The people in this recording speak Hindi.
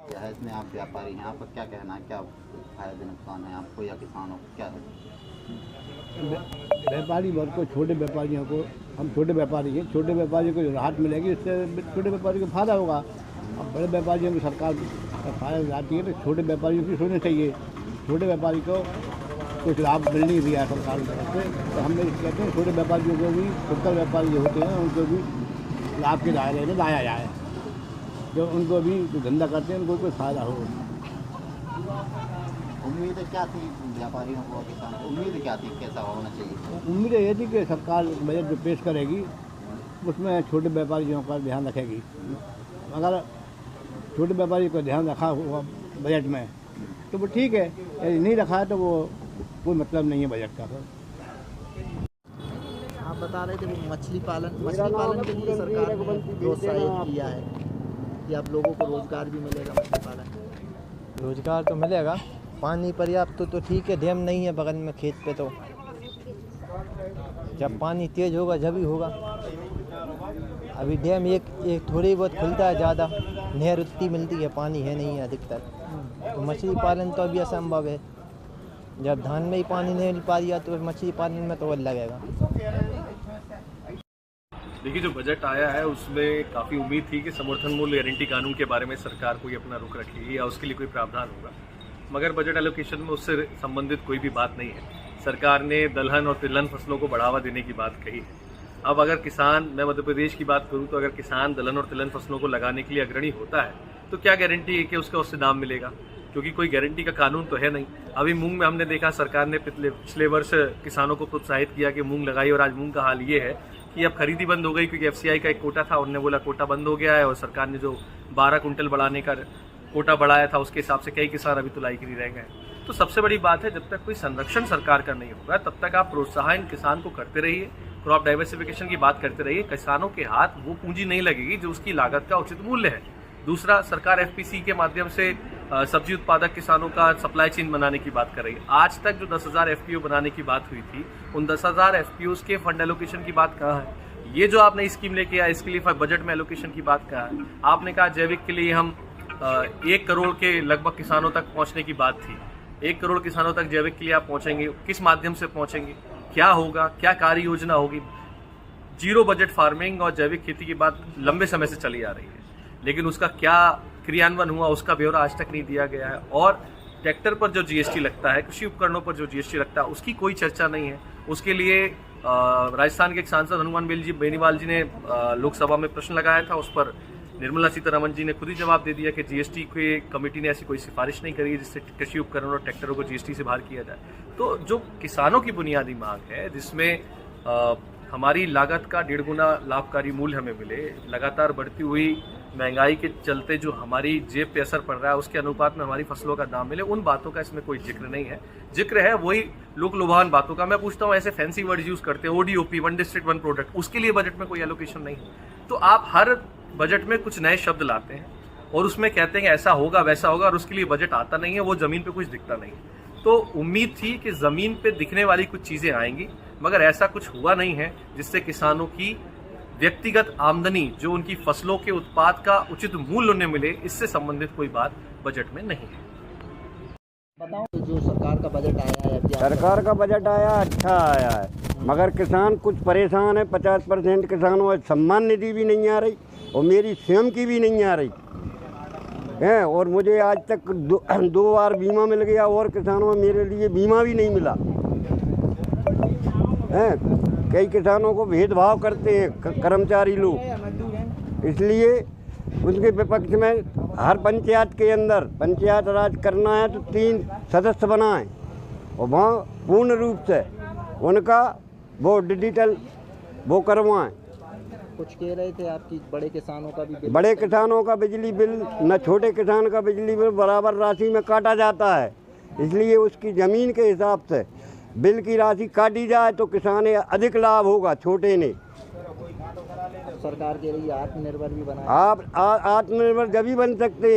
किया है, इसमें आप व्यापारी हैं, आपका क्या कहना है, क्या फायदे नुकसान है आपको या किसानों को, क्या है? व्यापारी वर्ग को, छोटे व्यापारियों को, हम छोटे व्यापारी हैं, छोटे व्यापारियों को राहत मिलेगी, इससे छोटे व्यापारियों को फायदा होगा। अब बड़े व्यापारियों को सरकार फायदा दिलाती है तो छोटे व्यापारियों की सोचना चाहिए। छोटे व्यापारी को कुछ लाभ मिल नहीं दिया सरकार की तरफ से, तो हम लोग कहते हैं छोटे व्यापारियों को भी, फुटकर व्यापारी जो होते हैं उनको भी लाभ के दायरे में लाया जाए, जो उनको भी जो धंधा करते हैं उनको कोई फायदा हो। उम्मीद क्या थी व्यापारियों को, किसानों को उम्मीद क्या थी, कैसा होना चाहिए? उम्मीद ये थी कि सरकार बजट जो पेश करेगी उसमें छोटे व्यापारियों का ध्यान रखेगी। अगर छोटे व्यापारी को ध्यान रखा हुआ बजट में तो वो ठीक है, यदि नहीं रखा है तो वो कोई मतलब नहीं है बजट का। आप बता रहे थे वो मछली पालन के लिए सरकार ने प्रोत्साहित किया है कि आप लोगों को रोजगार भी मिलेगा मछली पालन। रोजगार तो मिलेगा, पानी पर्याप्त तो ठीक है, डैम नहीं है बगल में खेत पे, तो जब पानी तेज होगा जब ही होगा। अभी डैम एक थोड़ी बहुत खुलता है, ज़्यादा नहर उतनी मिलती है, पानी है नहीं है अधिकतर, तो मछली पालन तो अभी असंभव है। जब धान में ही पानी नहीं मिल पा रहा तो मछली पालन में तो और लगेगा। देखिए, जो बजट आया है उसमें काफ़ी उम्मीद थी कि समर्थन मूल्य गारंटी कानून के बारे में सरकार कोई अपना रुख रखेगी या उसके लिए कोई प्रावधान होगा, मगर बजट एलोकेशन में उससे संबंधित कोई भी बात नहीं है। सरकार ने दलहन और तिलहन फसलों को बढ़ावा देने की बात कही है। अब अगर किसान, मैं मध्य प्रदेश की बात करूं तो अगर किसान दलहन और तिलहन फसलों को लगाने के लिए अग्रणी होता है तो क्या गारंटी है कि उसका उससे दाम मिलेगा, क्योंकि कोई गारंटी का कानून तो है नहीं। अभी मूंग में हमने देखा सरकार ने पिछले वर्ष किसानों को प्रोत्साहित किया कि मूंग लगाई, और आज मूंग का हाल ये है कि अब खरीदी बंद हो गई, क्योंकि एफसीआई का एक कोटा था, उन्होंने बोला कोटा बंद हो गया है, और सरकार ने जो 12 कुंटल बढ़ाने का कोटा बढ़ाया था उसके हिसाब से कई किसान अभी तुलाई के लिए रह गए। तो सबसे बड़ी बात है, जब तक कोई संरक्षण सरकार का नहीं होगा तब तक आप प्रोत्साहन किसान को करते रहिए, क्रॉप डाइवर्सिफिकेशन की बात करते रहिए। किसानों के हाथ वो पूंजी नहीं लगेगी जो उसकी लागत का उचित मूल्य है। दूसरा, सरकार एफपीसी के माध्यम से सब्जी उत्पादक किसानों का सप्लाई चेन बनाने की बात कर रही है। आज तक जो 10,000 एफपीओ बनाने की बात हुई थी, उन 10,000 एफपीओ के फंड एलोकेशन की बात कहाँ है? ये जो आपने स्कीम लेके आया, इसके लिए बजट में एलोकेशन की बात कहाँ है? आपने कहा जैविक के लिए हम 1 करोड़ के लगभग किसानों तक पहुंचने की बात थी। 1 करोड़ किसानों तक जैविक के लिए आप पहुंचेंगे, किस माध्यम से पहुंचेंगे, क्या होगा, क्या कार्य योजना होगी? जीरो बजट फार्मिंग और जैविक खेती की बात लंबे समय से चली आ रही है, लेकिन उसका क्या क्रियान्वयन हुआ उसका ब्यौरा आज तक नहीं दिया गया है। और ट्रैक्टर पर जो जीएसटी लगता है, कृषि उपकरणों पर जो जीएसटी लगता है, उसकी कोई चर्चा नहीं है। उसके लिए राजस्थान के एक सांसद हनुमान बेनीवाल जी ने लोकसभा में प्रश्न लगाया था, उस पर निर्मला सीतारमण जी ने खुद ही जवाब दे दिया कि जीएसटी के कमेटी ने ऐसी कोई सिफारिश नहीं करी है जिससे कृषि उपकरणों और ट्रैक्टरों को जीएसटी से बाहर किया जाए। तो जो किसानों की बुनियादी मांग है, जिसमें हमारी लागत का 1.5 गुना लाभकारी मूल्य हमें मिले, लगातार बढ़ती हुई महंगाई के चलते जो हमारी जेब पे असर पड़ रहा है उसके अनुपात में हमारी फसलों का दाम मिले, उन बातों का इसमें कोई जिक्र नहीं है। जिक्र है वही लोक लुभावन बातों का। मैं पूछता हूँ, ऐसे फैंसी वर्ड यूज करते हैं, ODOP, one district one product, उसके लिए बजट में कोई एलोकेशन नहीं है। तो आप हर बजट में कुछ नए शब्द लाते हैं और उसमें कहते हैं कि ऐसा होगा वैसा होगा, और उसके लिए बजट आता नहीं है, वो जमीन पे कुछ दिखता नहीं है। तो उम्मीद थी कि जमीन पे दिखने वाली कुछ चीजें आएंगी, मगर ऐसा कुछ हुआ नहीं है जिससे किसानों की व्यक्तिगत आमदनी, जो उनकी फसलों के उत्पाद का उचित मूल्य उन्हें मिले, इससे संबंधित कोई बात बजट में नहीं है। बताओ, जो सरकार का बजट आया है, सरकार का बजट आया अच्छा आया है, मगर किसान कुछ परेशान है। 50% किसानों को सम्मान निधि भी नहीं आ रही और मेरी स्वयं की भी नहीं आ रही है, और मुझे आज तक दो बार बीमा मिल गया और किसानों में मेरे लिए बीमा भी नहीं मिला है। कई किसानों को भेदभाव करते हैं कर्मचारी लोग, इसलिए उनके विपक्ष में हर पंचायत के अंदर पंचायत राज करना है तो 3 सदस्य बनाएं और वहाँ पूर्ण रूप से उनका वो डिजिटल वो करवाएं। कुछ कह रहे थे आपकी बड़े किसानों का भी बड़े किसानों का बिजली बिल न छोटे किसान का बिजली बिल बराबर राशि में काटा जाता है, इसलिए उसकी ज़मीन के हिसाब से बिल की राशि काटी जाए तो किसान अधिक लाभ होगा। छोटे ने सरकार के लिए आत्मनिर्भर भी बनाया। आप आत्मनिर्भर जब ही बन सकते हैं